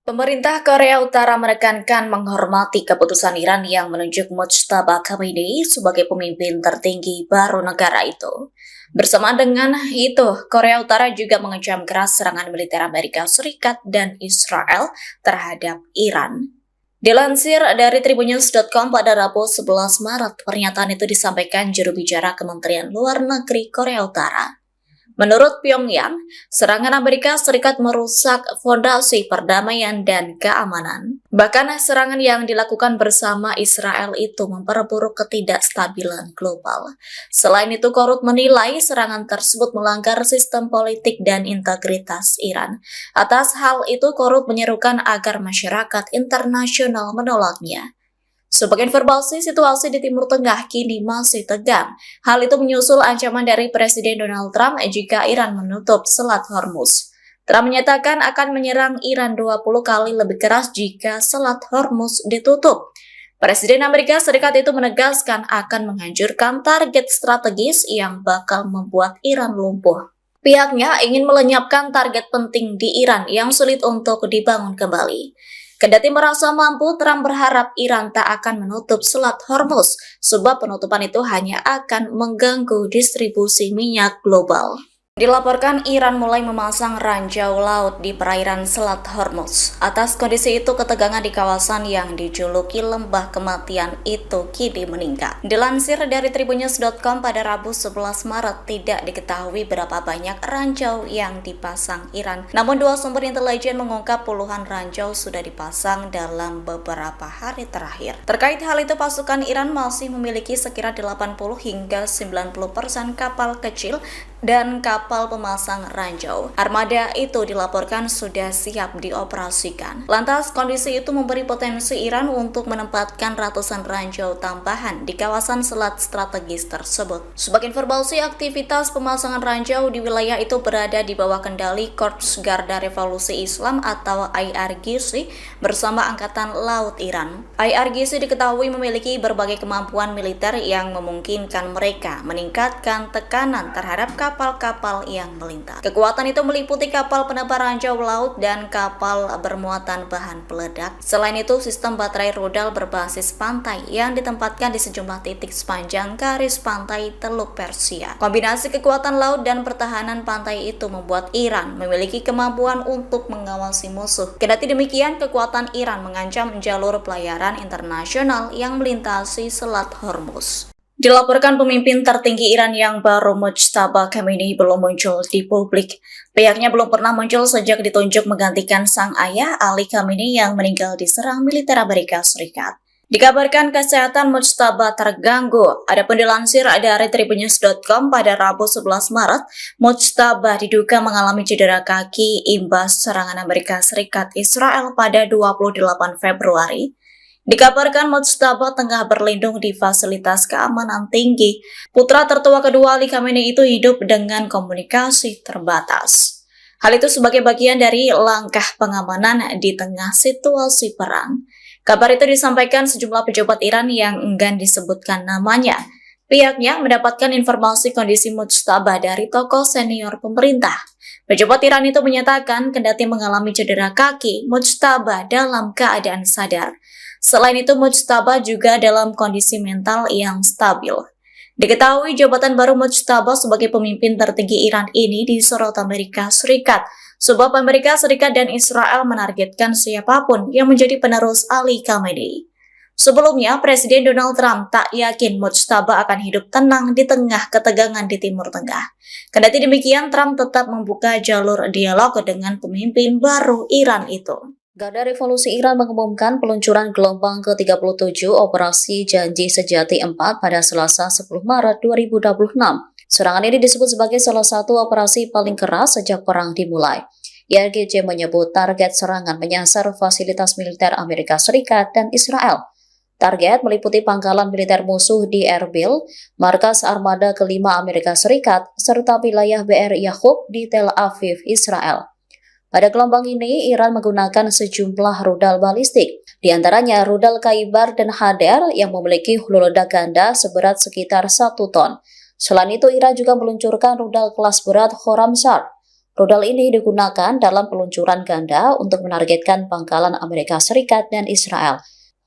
Pemerintah Korea Utara menekankan menghormati keputusan Iran yang menunjuk Mojtaba Khamenei sebagai pemimpin tertinggi baru negara itu. Bersama dengan itu, Korea Utara juga mengecam keras serangan militer Amerika Serikat dan Israel terhadap Iran. Dilansir dari tribunnews.com pada Rabu 11 Maret, pernyataan itu disampaikan juru bicara Kementerian Luar Negeri Korea Utara. Menurut Pyongyang, serangan Amerika Serikat merusak fondasi perdamaian dan keamanan. Bahkan serangan yang dilakukan bersama Israel itu memperburuk ketidakstabilan global. Selain itu, Korut menilai serangan tersebut melanggar sistem politik dan integritas Iran. Atas hal itu, Korut menyerukan agar masyarakat internasional menolaknya. Sebagai informasi, situasi di Timur Tengah kini masih tegang. Hal itu menyusul ancaman dari Presiden Donald Trump jika Iran menutup Selat Hormuz. Trump menyatakan akan menyerang Iran 20 kali lebih keras jika Selat Hormuz ditutup. Presiden Amerika Serikat itu menegaskan akan menghancurkan target strategis yang bakal membuat Iran lumpuh. Pihaknya ingin melenyapkan target penting di Iran yang sulit untuk dibangun kembali. Kendati merasa mampu, Trump berharap Iran tak akan menutup Selat Hormuz, sebab penutupan itu hanya akan mengganggu distribusi minyak global. Dilaporkan Iran mulai memasang ranjau laut di perairan Selat Hormuz. Atas kondisi itu, ketegangan di kawasan yang dijuluki lembah kematian itu kini meningkat. Dilansir dari tribunnews.com pada Rabu 11 Maret, tidak diketahui berapa banyak ranjau yang dipasang Iran. Namun dua sumber intelijen mengungkap puluhan ranjau sudah dipasang dalam beberapa hari terakhir. Terkait hal itu, pasukan Iran masih memiliki sekira 80 hingga 90% kapal kecil dan kapal pemasang ranjau. Armada itu dilaporkan sudah siap dioperasikan. Lantas, kondisi itu memberi potensi Iran untuk menempatkan ratusan ranjau tambahan di kawasan selat strategis tersebut. Sebagai informasi, aktivitas pemasangan ranjau di wilayah itu berada di bawah kendali Korps Garda Revolusi Islam atau IRGC bersama Angkatan Laut Iran. IRGC diketahui memiliki berbagai kemampuan militer yang memungkinkan mereka meningkatkan tekanan terhadap kapal-kapal yang melintas. Kekuatan itu meliputi kapal penebar ranjau laut dan kapal bermuatan bahan peledak. Selain itu, sistem baterai rudal berbasis pantai yang ditempatkan di sejumlah titik sepanjang garis pantai Teluk Persia. Kombinasi kekuatan laut dan pertahanan pantai itu membuat Iran memiliki kemampuan untuk mengawasi musuh. Kendati demikian, kekuatan Iran mengancam jalur pelayaran internasional yang melintasi Selat Hormuz. Dilaporkan pemimpin tertinggi Iran yang baru Mojtaba Khamenei belum muncul di publik. Pihaknya belum pernah muncul sejak ditunjuk menggantikan sang ayah Ali Khamenei yang meninggal diserang militer Amerika Serikat. Dikabarkan kesehatan Mojtaba terganggu. Adapun dilansir dari tribunnews.com pada Rabu 11 Maret, Mojtaba diduga mengalami cedera kaki imbas serangan Amerika Serikat Israel pada 28 Februari. Dikabarkan Mojtaba tengah berlindung di fasilitas keamanan tinggi. Putra tertua kedua Ali Khamenei itu hidup dengan komunikasi terbatas. Hal itu sebagai bagian dari langkah pengamanan di tengah situasi perang. Kabar itu disampaikan sejumlah pejabat Iran yang enggan disebutkan namanya. Pihaknya mendapatkan informasi kondisi Mojtaba dari tokoh senior pemerintah. Pejabat Iran itu menyatakan kendati mengalami cedera kaki, Mojtaba dalam keadaan sadar. Selain itu, Mojtaba juga dalam kondisi mental yang stabil. Diketahui jabatan baru Mojtaba sebagai pemimpin tertinggi Iran ini disorot Amerika Serikat, sebab Amerika Serikat dan Israel menargetkan siapapun yang menjadi penerus Ali Khamenei. Sebelumnya, Presiden Donald Trump tak yakin Mojtaba akan hidup tenang di tengah ketegangan di Timur Tengah. Kendati demikian, Trump tetap membuka jalur dialog dengan pemimpin baru Iran itu. Garda Revolusi Iran mengumumkan peluncuran gelombang ke-37 Operasi Janji Sejati 4 pada Selasa 10 Maret 2026. Serangan ini disebut sebagai salah satu operasi paling keras sejak perang dimulai. IRGC menyebut target serangan menyasar fasilitas militer Amerika Serikat dan Israel. Target meliputi pangkalan militer musuh di Erbil, markas armada kelima Amerika Serikat, serta wilayah BR Yaqub di Tel Aviv, Israel. Pada gelombang ini, Iran menggunakan sejumlah rudal balistik, di antaranya rudal Khaibar dan Hadar yang memiliki hulu ledak ganda seberat sekitar 1 ton. Selain itu, Iran juga meluncurkan rudal kelas berat Khorramshahr. Rudal ini digunakan dalam peluncuran ganda untuk menargetkan pangkalan Amerika Serikat dan Israel.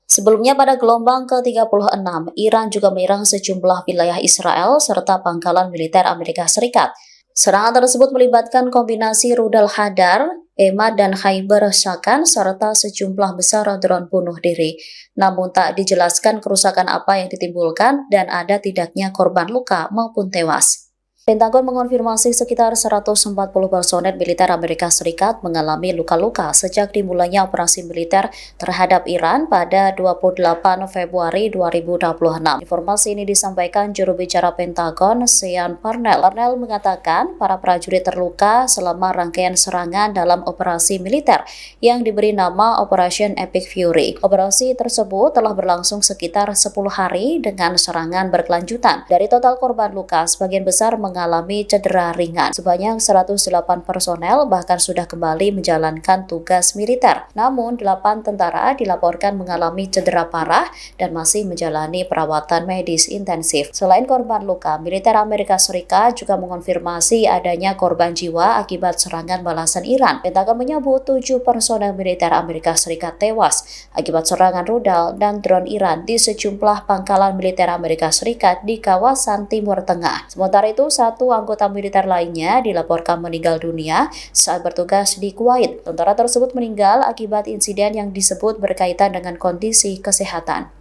Sebelumnya pada gelombang ke-36, Iran juga menyerang sejumlah wilayah Israel serta pangkalan militer Amerika Serikat. Serangan tersebut melibatkan kombinasi rudal Hadar, Emad dan Khaibar Shakan serta sejumlah besar drone bunuh diri. Namun tak dijelaskan kerusakan apa yang ditimbulkan dan ada tidaknya korban luka maupun tewas. Pentagon mengonfirmasi sekitar 140 personel militer Amerika Serikat mengalami luka-luka sejak dimulainya operasi militer terhadap Iran pada 28 Februari 2026. Informasi ini disampaikan juru bicara Pentagon, Sean Parnell. Parnell mengatakan para prajurit terluka selama rangkaian serangan dalam operasi militer yang diberi nama Operation Epic Fury. Operasi tersebut telah berlangsung sekitar 10 hari dengan serangan berkelanjutan. Dari total korban luka, sebagian besar mengalami cedera ringan. Sebanyak 108 personel bahkan sudah kembali menjalankan tugas militer. Namun, 8 tentara dilaporkan mengalami cedera parah dan masih menjalani perawatan medis intensif. Selain korban luka, militer Amerika Serikat juga mengonfirmasi adanya korban jiwa akibat serangan balasan Iran. Pentagon menyebut 7 personel militer Amerika Serikat tewas akibat serangan rudal dan drone Iran di sejumlah pangkalan militer Amerika Serikat di kawasan Timur Tengah. Sementara itu, satu anggota militer lainnya dilaporkan meninggal dunia saat bertugas di Kuwait. Tentara tersebut meninggal akibat insiden yang disebut berkaitan dengan kondisi kesehatan.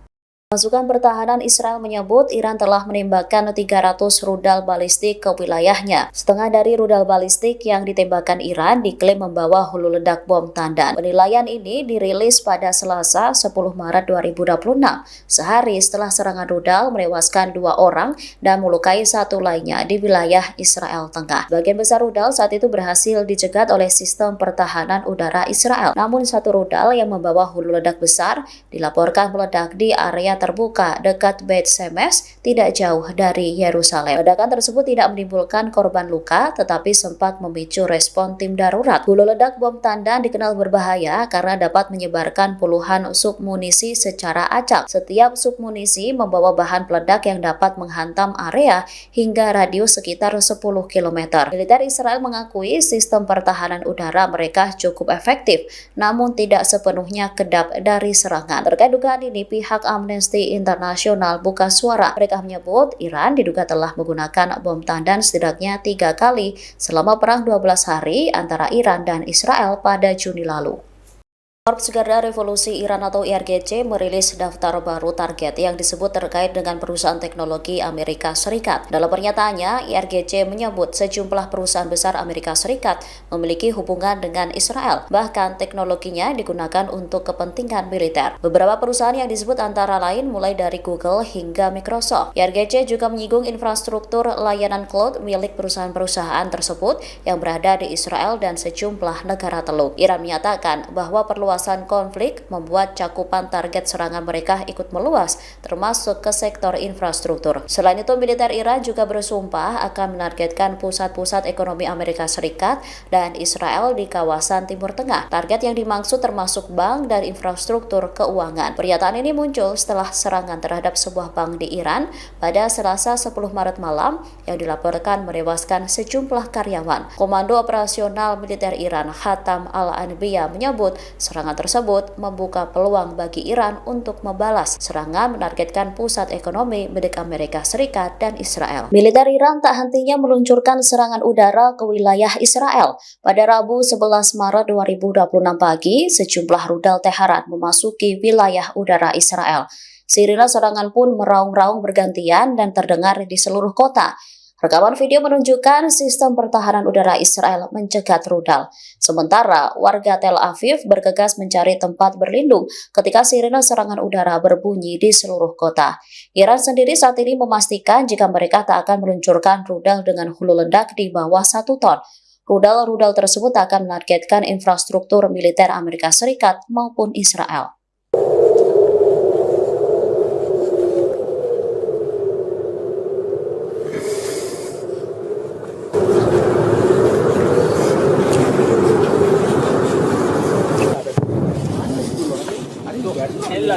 Pasukan pertahanan Israel menyebut Iran telah menembakkan 300 rudal balistik ke wilayahnya. Setengah dari rudal balistik yang ditembakkan Iran diklaim membawa hulu ledak bom tandan. Penilaian ini dirilis pada Selasa 10 Maret 2026, sehari setelah serangan rudal menewaskan 2 orang dan melukai 1 lainnya di wilayah Israel Tengah. Bagian besar rudal saat itu berhasil dicegat oleh sistem pertahanan udara Israel. Namun 1 rudal yang membawa hulu ledak besar dilaporkan meledak di area terbuka dekat Beit Shemesh, tidak jauh dari Yerusalem. Ledakan tersebut tidak menimbulkan korban luka, tetapi sempat memicu respon tim darurat. Hulu ledak bom tandan dikenal berbahaya karena dapat menyebarkan puluhan submunisi secara acak. Setiap submunisi membawa bahan peledak yang dapat menghantam area hingga radius sekitar 10 km. Militer Israel mengakui sistem pertahanan udara mereka cukup efektif, namun tidak sepenuhnya kedap dari serangan. Terkait dugaan ini, pihak Amnesty Internasional buka suara. Mereka menyebut Iran diduga telah menggunakan bom tandan setidaknya 3 kali selama perang 12 hari antara Iran dan Israel pada Juni lalu. Korps Garda Revolusi Iran atau IRGC merilis daftar baru target yang disebut terkait dengan perusahaan teknologi Amerika Serikat. Dalam pernyataannya, IRGC menyebut sejumlah perusahaan besar Amerika Serikat memiliki hubungan dengan Israel. Bahkan teknologinya digunakan untuk kepentingan militer. Beberapa perusahaan yang disebut antara lain mulai dari Google hingga Microsoft. IRGC juga menyinggung infrastruktur layanan cloud milik perusahaan-perusahaan tersebut yang berada di Israel dan sejumlah negara Teluk. Iran menyatakan bahwa perluasan konflik membuat cakupan target serangan mereka ikut meluas, termasuk ke sektor infrastruktur. Selain itu, militer Iran juga bersumpah akan menargetkan pusat-pusat ekonomi Amerika Serikat dan Israel di kawasan Timur Tengah. Target yang dimaksud termasuk bank dan infrastruktur keuangan. Pernyataan ini muncul setelah serangan terhadap sebuah bank di Iran pada Selasa 10 Maret malam yang dilaporkan menewaskan sejumlah karyawan. Komando Operasional Militer Iran, Khatam Al-Anbiya, menyebut serangan tersebut membuka peluang bagi Iran untuk membalas serangan menargetkan pusat ekonomi milik Amerika Serikat dan Israel. Militer Iran tak hentinya meluncurkan serangan udara ke wilayah Israel. Pada Rabu 11 Maret 2026 pagi, sejumlah rudal Teheran memasuki wilayah udara Israel. Sirine serangan pun meraung-raung bergantian dan terdengar di seluruh kota. Rekaman video menunjukkan sistem pertahanan udara Israel mencegat rudal. Sementara warga Tel Aviv bergegas mencari tempat berlindung ketika sirine serangan udara berbunyi di seluruh kota. Iran sendiri saat ini memastikan jika mereka tak akan meluncurkan rudal dengan hulu ledak di bawah 1 ton. Rudal-rudal tersebut akan menargetkan infrastruktur militer Amerika Serikat maupun Israel. ಎಲ್ಲ